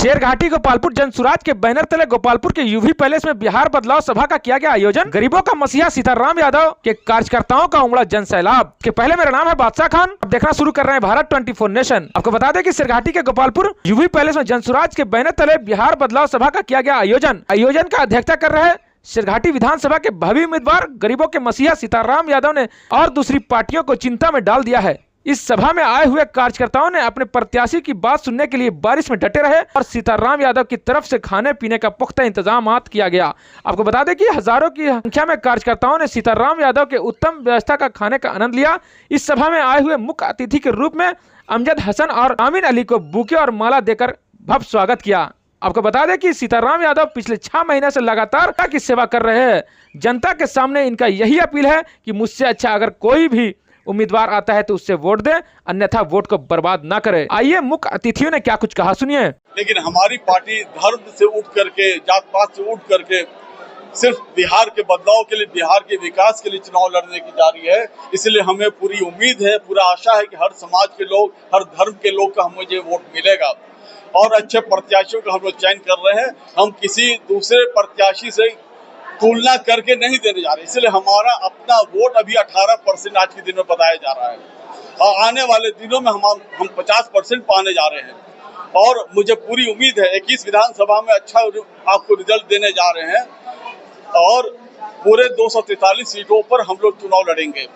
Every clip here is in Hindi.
शेरघाटी गोपालपुर जनसुराज के बैनर तले गोपालपुर के यूवी पैलेस में बिहार बदलाव सभा का किया गया आयोजन। गरीबों का मसीहा सीताराम यादव के कार्यकर्ताओं का उमड़ा जन सैलाब। के पहले मेरा नाम है बादशाह खान, अब देखना शुरू कर रहे हैं भारत 24 नेशन। आपको बता दें कि शेरघाटी के गोपालपुर यूवी पैलेस में जनसुराज के बैनर तले बिहार बदलाव सभा का किया गया आयोजन। आयोजन का अध्यक्षता कर रहे शेरघाटी विधानसभा के भावी उम्मीदवार गरीबों के मसीहा सीताराम यादव ने और दूसरी पार्टियों को चिंता में डाल दिया है। इस सभा में आए हुए कार्यकर्ताओं ने अपने प्रत्याशी की बात सुनने के लिए बारिश में डटे रहे और सीताराम यादव की तरफ से खाने पीने का पुख्ता इंतजाम किया गया। आपको बता दें कि हजारों की संख्या में कार्यकर्ताओं ने सीताराम यादव के उत्तम व्यवस्था का खाने का आनंद लिया। इस सभा में आए हुए मुख्य अतिथि के रूप में अमजद हसन और आमीन अली को बुके और माला देकर भव्य स्वागत किया। आपको बता दें कि सीताराम यादव पिछले 6 महीने से लगातार की सेवा कर रहे हैं। जनता के सामने इनका यही अपील है कि मुझसे अच्छा अगर कोई भी उम्मीदवार आता है तो उससे वोट दें, अन्यथा वोट को बर्बाद ना करें। आइए मुख्य अतिथियों ने क्या कुछ कहा, सुनिए। लेकिन हमारी पार्टी धर्म से उठ करके, जात पात से उठ करके सिर्फ बिहार के बदलाव के लिए, बिहार के विकास के लिए चुनाव लड़ने की जा रही है। इसलिए हमें पूरी उम्मीद है, पूरा आशा है कि हर समाज के लोग, हर धर्म के लोग का मुझे वोट मिलेगा और अच्छे प्रत्याशियों का हम लोग चयन कर रहे हैं। हम किसी दूसरे प्रत्याशी से तुलना करके नहीं देने जा रहे, इसलिए हमारा अपना वोट अभी 18% आज के दिन में बताया जा रहा है और आने वाले दिनों में हम 50% पाने जा रहे हैं। और मुझे पूरी उम्मीद है 21 विधानसभा में अच्छा आपको रिजल्ट देने जा रहे हैं और पूरे 243 सीटों पर हम लोग चुनाव लड़ेंगे।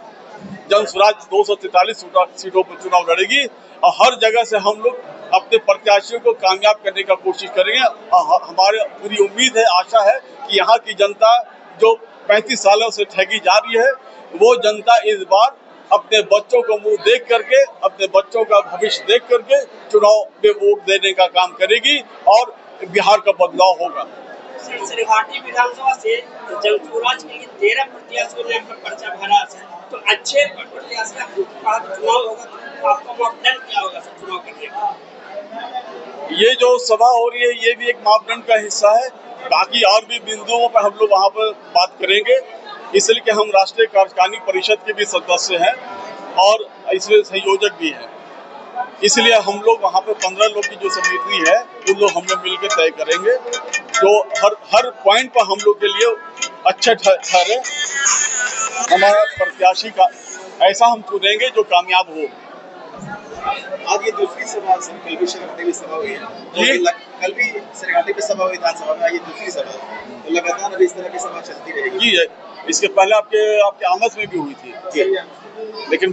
जनसुराज 243 सीटों पर चुनाव लड़ेगी और हर जगह से हम लोग अपने प्रत्याशियों को कामयाब करने का कोशिश करेंगे। हमारे पूरी उम्मीद है, आशा है कि यहाँ की जनता जो 35 सालों से ठगी जा रही है, वो जनता इस बार अपने बच्चों को मुंह देख करके, अपने बच्चों का भविष्य देख करके चुनाव में वोट देने का काम करेगी और बिहार का बदलाव होगा। शेरघाटी विधानसभा से जनसुराज के लिए 13 प्रत्याशियों ने अपना पर्चा भरा है, तो अच्छे प्रत्याशी चुनाव होगा तो आपका मापदंड क्या होगा चुनाव के लिए? ये जो सभा हो रही है ये भी एक मापदंड का हिस्सा है। बाकी और भी बिंदुओं पर हम लोग वहाँ पर बात करेंगे, इसलिए कि हम राष्ट्रीय कार्यकारिणी परिषद के भी सदस्य हैं और इसमें संयोजक भी हैं। इसलिए हम लोग वहाँ पर 15 लोग की जो समिति है उन लोग हम लोग मिलकर तय करेंगे जो हर पॉइंट पर हम लोग के लिए अच्छा ठहरे। हमारा प्रत्याशी का ऐसा हम चुनेंगे जो कामयाब हो। आज ये दूसरी सभा, कल भी शेरघाटी में सभा हुई है, कल भी शेरघाटी में सभा हुई विधानसभा में, ये दूसरी सभा है, तो लगातार अभी इस तरह की सभा चलती रहेगी। जी है, इसके पहले आपके आमस में भी हुई थी, लेकिन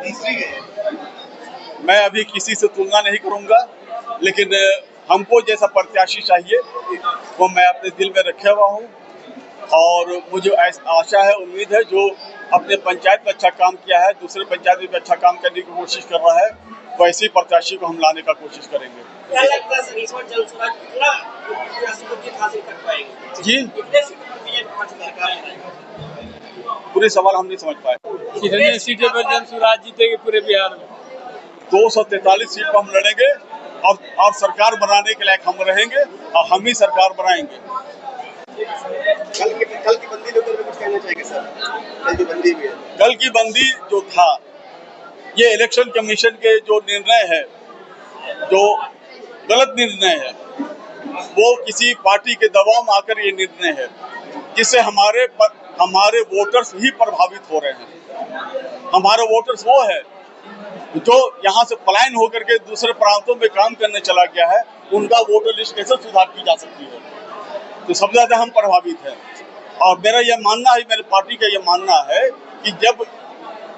तीसरी है। मैं अभी किसी से तुलना नहीं करूंगा, लेकिन हमको जैसा प्रत्याशी चाहिए वो मैं अपने दिल में रखे हुआ हूँ और मुझे आशा है, उम्मीद है जो अपने पंचायत में अच्छा काम किया है, दूसरे पंचायत में भी अच्छा काम करने की कोशिश कर रहा है, वैसे प्रत्याशी को हम लाने का कोशिश करेंगे। क्या लगता है इस बार जनसुराज कितना हासिल कर पाएंगे? जी, पूरे सवाल हम नहीं समझ पाए। कितने सीटों पर जनसुराज जीतेगी पूरे बिहार में? 243 सीट पर हम लड़ेंगे और सरकार बनाने के लायक हम रहेंगे और हम ही सरकार बनाएंगे। कल की बंदी के ऊपर कुछ कहना चाहेंगे सर? कल की बंदी भी है। कल की बंदी जो था, ये इलेक्शन कमीशन के जो निर्णय है, जो गलत निर्णय है, वो किसी पार्टी के दबाव में आकर ये निर्णय है, जिससे हमारे वोटर्स ही प्रभावित हो रहे हैं। हमारे वोटर्स वो है जो यहाँ से पलायन होकर के दूसरे प्रांतों में काम करने चला गया है, उनका वोटर लिस्ट कैसे सुधार की जा सकती है, तो सबसे ज्यादा हम प्रभावित हैं। और मेरा यह मानना है, मेरे पार्टी का यह मानना है कि जब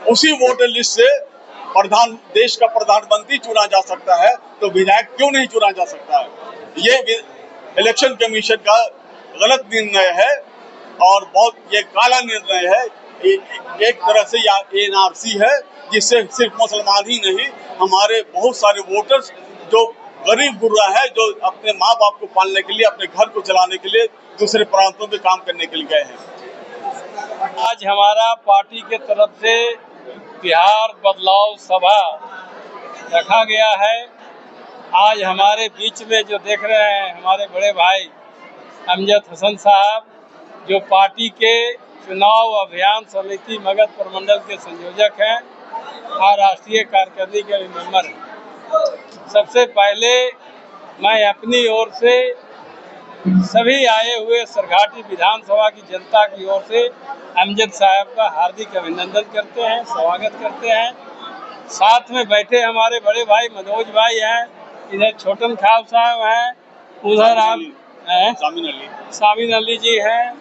उसी वोटर लिस्ट से देश का प्रधानमंत्री चुना जा सकता है तो विधायक क्यों नहीं चुना जा सकता है। ये इलेक्शन कमीशन का गलत निर्णय है और बहुत ये काला निर्णय है। एक तरह से यह एनआरसी है, जिससे सिर्फ मुसलमान ही नहीं, हमारे बहुत सारे वोटर्स जो गरीब गुर्रा है, जो अपने माँ बाप को पालने के लिए, अपने घर को चलाने के लिए दूसरे प्रांतों में काम करने के लिए गए हैं। आज हमारा पार्टी के तरफ से बिहार बदलाव सभा रखा गया है। आज हमारे बीच में जो देख रहे हैं हमारे बड़े भाई अमजद हसन साहब, जो पार्टी के चुनाव अभियान समिति मगध प्रमंडल के संयोजक हैं और राष्ट्रीय कार्यकारिणी के मेंबर हैं। सबसे पहले मैं अपनी ओर से सभी आए हुए सरघाटी विधानसभा की जनता की ओर से अमजद साहब का हार्दिक अभिनंदन करते हैं, स्वागत करते हैं। साथ में बैठे हमारे बड़े भाई मनोज भाई हैं, इधर छोटन खाब साहब हैं, उधर आप सामिन अली जी हैं,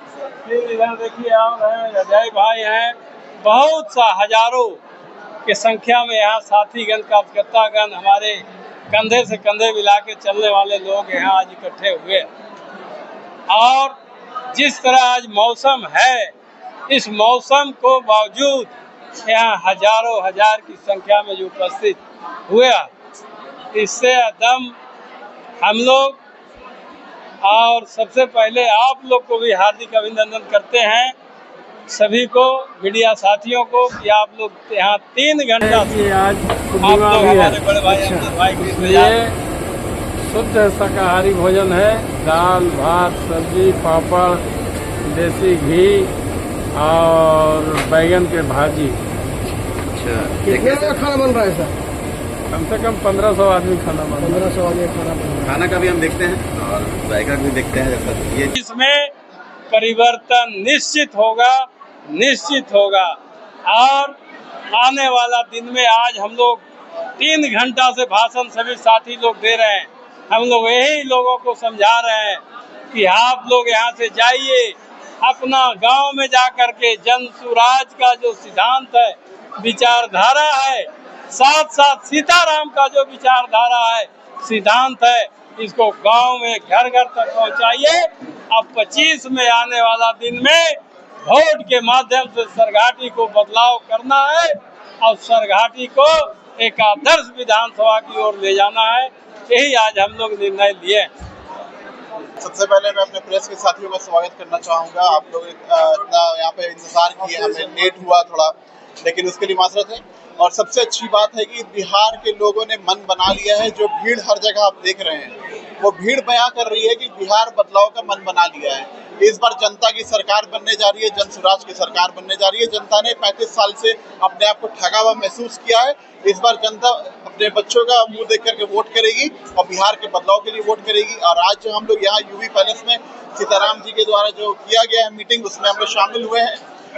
फिर इधर देखिए आप हैं, अजय भाई हैं, बहुत सा हजारों की संख्या में यहाँ साथीगण कार्यकर्तागण हमारे कंधे से कंधे मिला के चलने वाले लोग यहाँ आज इकट्ठे हुए। और जिस तरह आज मौसम है, इस मौसम को बावजूद यहाँ हजारों हजार की संख्या में जो उपस्थित हुए, इससे एकदम हम लोग और सबसे पहले आप लोग को भी हार्दिक अभिनंदन करते हैं, सभी को, मीडिया साथियों को, कि आप लोग यहाँ 3 घंटा से आज आप लोग हमारे बड़े भाई ये शुद्ध शाकाहारी भोजन है। दाल, भात, सब्जी, पापड़, देसी घी और बैगन के भाजी। कितने का खाना बन रहा है सर? कम से कम 1500 आदमी खाना बन रहा है। 1500 आदमी खाना बन रहा है। खाना का भी हम देखते हैं और जायका भी देखते हैं। जैसा ये इसमें परिवर्तन निश्चित होगा और आने वाला दिन में आज हम लोग 3 घंटा से भाषण सभी साथी लोग दे रहे हैं। हम लोग यही लोगों को समझा रहे हैं कि आप लोग यहाँ से जाइए, अपना गांव में जा कर के जन सुराज का जो सिद्धांत है, विचारधारा है, साथ साथ सीताराम का जो विचारधारा है, सिद्धांत है, इसको गांव में घर घर तक पहुंचाइए। अब 25 में आने वाला दिन में वोट के माध्यम से सरघाटी को बदलाव करना है और सरघाटी को एक आदर्श विधानसभा की ओर ले जाना है। यही आज हम लोग निर्णय लिए। सबसे पहले मैं अपने प्रेस के साथियों का स्वागत करना चाहूँगा। आप लोग इतना यहाँ पे इंतजार किए, हमें लेट हुआ थोड़ा, लेकिन उसके लिए माजरत है। और सबसे अच्छी बात है कि बिहार के लोगों ने मन बना लिया है। जो भीड़ हर जगह आप देख रहे हैं, वो भीड़ बयां कर रही है कि बिहार बदलाव का मन बना लिया है। इस बार जनता की सरकार बनने जा रही है, जन सुराज की सरकार बनने जा रही है। जनता ने 35 साल से अपने आप को ठगा हुआ महसूस किया है। इस बार जनता अपने बच्चों का मुंह देख करके वोट करेगी और बिहार के बदलाव के लिए वोट करेगी। और आज जो हम लोग यहाँ यूवी पैलेस में सीताराम जी के द्वारा जो किया गया है मीटिंग, उसमें हम लोग शामिल हुए हैं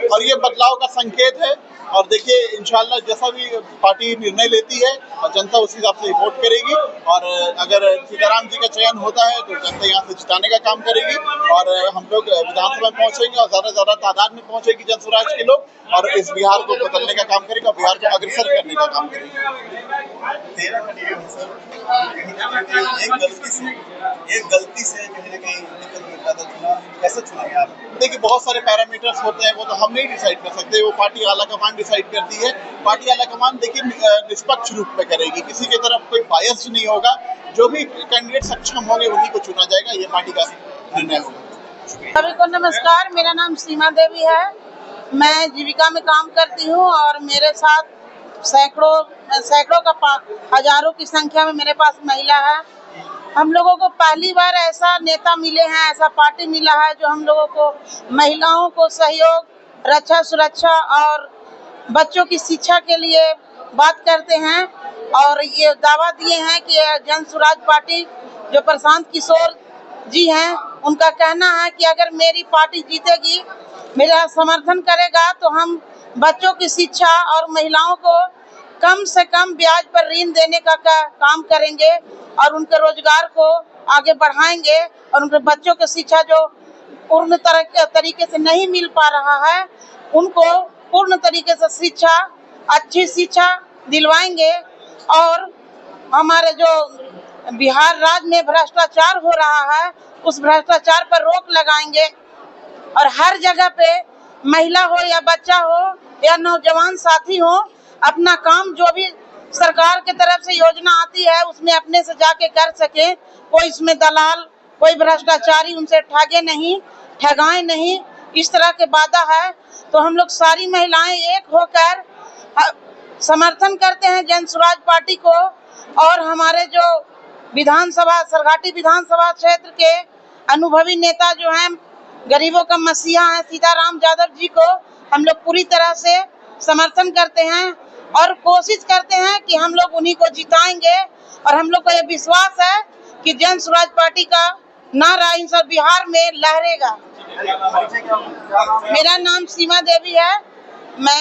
और ये बदलाव का संकेत है। और देखिए, इंशाल्लाह जैसा भी पार्टी निर्णय लेती है और जनता उसी हिसाब से वोट करेगी। और अगर सीताराम जी का चयन होता है तो जनता यहाँ से जिताने का काम करेगी और हम लोग विधानसभा में पहुंचेंगे और ज़्यादा तादाद में पहुंचेगी जन स्वराज के लोग और इस बिहार को बदलने का काम करेगा, बिहार को अग्रसर करने का काम करेगा। एक गलती से कहीं ना कहीं कैसे चुनेंगे आप? देखिए, बहुत सारे पैरामीटर्स होते हैं, वो तो हम नहीं डिसाइड कर सकते, वो पार्टी आला कमान डिसाइड करती है। पार्टी आला कमान देखिए निष्पक्ष रूप में करेगी, किसी की तरफ कोई बायस नहीं होगा। जो भी कैंडिडेट सक्षम होंगे उन्हीं को चुना जाएगा, ये पार्टी का निर्णय होगा। सभी को नमस्कार, मेरा नाम सीमा देवी है। मैं जीविका में काम करती हूँ और मेरे साथ सैकड़ों का हजारों की संख्या में मेरे पास महिला है। हम लोगों को पहली बार ऐसा नेता मिले हैं, ऐसा पार्टी मिला है जो हम लोगों को महिलाओं को सहयोग, रक्षा, सुरक्षा और बच्चों की शिक्षा के लिए बात करते हैं। और ये दावा दिए हैं कि जन सुराज पार्टी जो प्रशांत किशोर जी हैं, उनका कहना है कि अगर मेरी पार्टी जीतेगी, मेरा समर्थन करेगा, तो हम बच्चों की शिक्षा और महिलाओं को कम से कम ब्याज पर ऋण देने का काम करेंगे और उनके रोजगार को आगे बढ़ाएंगे और उनके बच्चों की शिक्षा जो पूर्ण तरीके से नहीं मिल पा रहा है, उनको पूर्ण तरीके से शिक्षा, अच्छी शिक्षा दिलवाएंगे। और हमारे जो बिहार राज्य में भ्रष्टाचार हो रहा है, उस भ्रष्टाचार पर रोक लगाएंगे और हर जगह पे महिला हो या बच्चा हो या नौजवान साथी हो, अपना काम जो भी सरकार की तरफ से योजना आती है उसमें अपने से जाके कर सके। कोई इसमें दलाल, कोई भ्रष्टाचारी उनसे ठगाए नहीं, इस तरह के वादा है। तो हम लोग सारी महिलाएं एक होकर समर्थन करते हैं जन स्वराज पार्टी को। और हमारे जो विधानसभा, सरघाटी विधानसभा क्षेत्र के अनुभवी नेता जो हैं, गरीबों का मसीहा है सीताराम यादव जी को हम लोग पूरी तरह से समर्थन करते हैं और कोशिश करते हैं कि हम लोग उन्हीं को जिताएंगे। और हम लोग को यह विश्वास है कि कि जन स्वराज पार्टी का नारा इन सब बिहार में लहरेगा। मेरा नाम सीमा देवी है। मैं